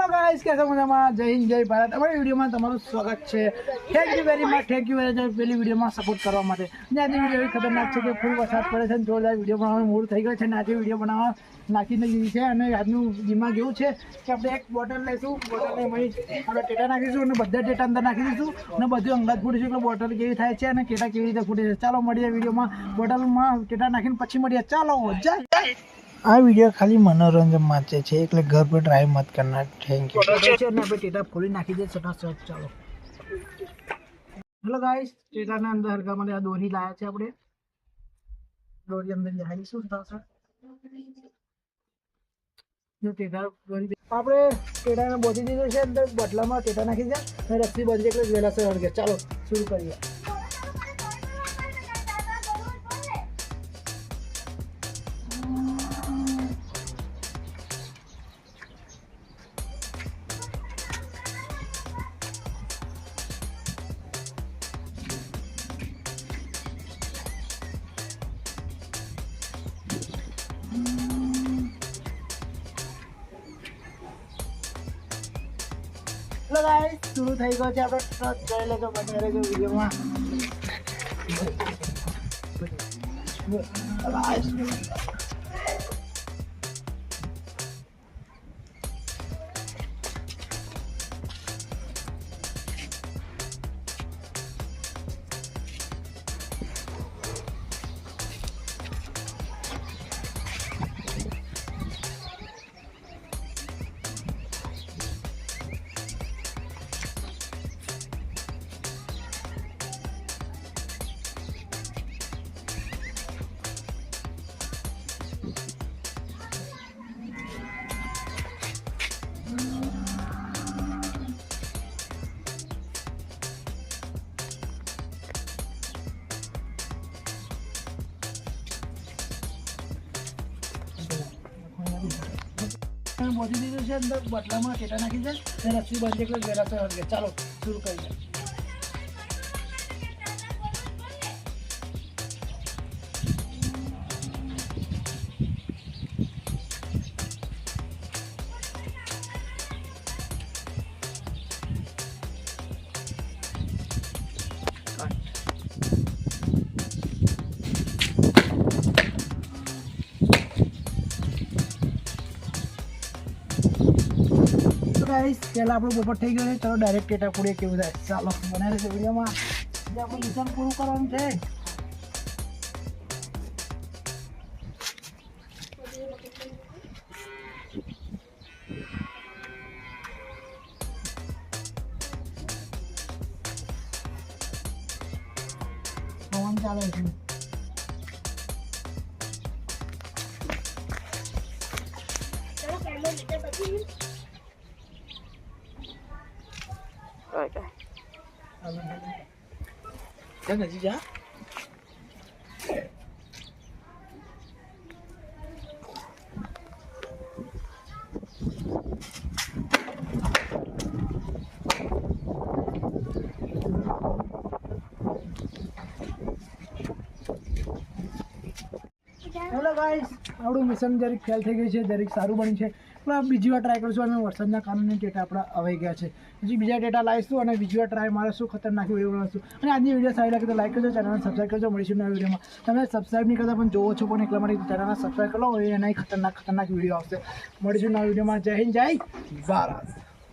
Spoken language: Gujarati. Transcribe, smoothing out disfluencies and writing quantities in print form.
હેલો ગાઈસ, કેમ છો? મજામાં? જય હિન્દ, જય ભારત. અમારી વિડીયોમાં તમારું સ્વાગત છે. થેન્ક યુ વેરી મચ પેલી વિડીયોમાં સપોર્ટ કરવા માટે. અને આજની વિડીયો એવી ખતરનાક છે કે ફૂલ વરસાદ પડે છે અને જોરદાર વિડીયો બનાવવાનું મૂડ થઈ ગયો છે અને આજે વિડીયો બનાવવા નાખીને ગઈ છે. અને આજનું દિમાગ એવું છે કે આપણે એક બોટલ લઈશું, બોટલને આપણે ટેટા નાખીશું અને બધા ટેટા અંદર નાખી દઈશું અને બધું અંગાત ફૂટીશું એટલે બોટલ કેવી થાય છે અને ટેટા કેવી રીતે ફૂટે છે. ચાલો મળીએ વિડીયોમાં. બોટલમાં ટેટા નાખીને પછી મળીએ. ચાલો જાય. આ વિડીયો ખાલી મનોરંજન માટે છે એટલે ઘર પર ટ્રાય મત કરना. Thank you. આપણે ટેટા ખોલી નાખી દે સટાસટ. ચાલો હેલો ગાઈસ, ટેટાના અંદર હરકા માટે આ દોરી લાયા છે. આપણે દોરી અંદર લગાવીશું સટાસટ. જો ટેટા દોરી આપણે ટેટાને બોધી દીધો છે અંદર બોટલામાં ટેટા નાખી દે અને રસ્સી બાંધી એટલે વહેલા સર હળગે. ચાલો શરૂ કરીએ. હેલો ગાઈસ, શરૂ થઈ ગયો છે. આપણે ટ્રક જોઈ લેજો બને રહેજો વિડીયોમાં. બોધી દીધું છે અંદર બટલામાં ટેટા નાખી છે અને રસ્સી બાંધી એટલે વહેલા સર હળગે. ચાલો શરૂ કરીએ. પહેલાં આપણું પોપટ થઈ ગયો છે. ચાલો ડાયરેક્ટ ટેટા ફોડીએ કેવું થાય. ચાલો બનાવી છે વિડીયોમાં. જે આપણું મિશન પૂરું કરવાનું છે. પવન ચાલે છે. Jangan sih ya. Hello guys, આપણું મિશન જરીક ફેલ થઈ ગયું છે, જરીક સારું બન્યું છે પણ બીજી વાર ટ્રાય કરીશું. અને વરસાદના કારણે ટેટા આપણા અવાઈ ગયા છે. પછી બીજા ટેટા લાવીશું અને બીજી વાર ટ્રાય મારીશું. ખતરનાક વિડીયો બનાવીશું. અને આજની વિડીયો સારી લાગે તો લાઈક કરજો, ચેનલને સબસ્ક્રાઈબ કરજો. મળીશું નવા વિડીયોમાં. તમે સબસ્ક્રાઈબ નહીં કરતા પણ જોવો છો પણ એટલા માટે ચેનલને સબસ્ક્રાઈબ કરો. એના ખતરનાક વિડીયો આવશે. મળીશું નવા વિડીયોમાં. જય હિન્દ, જય ભારત.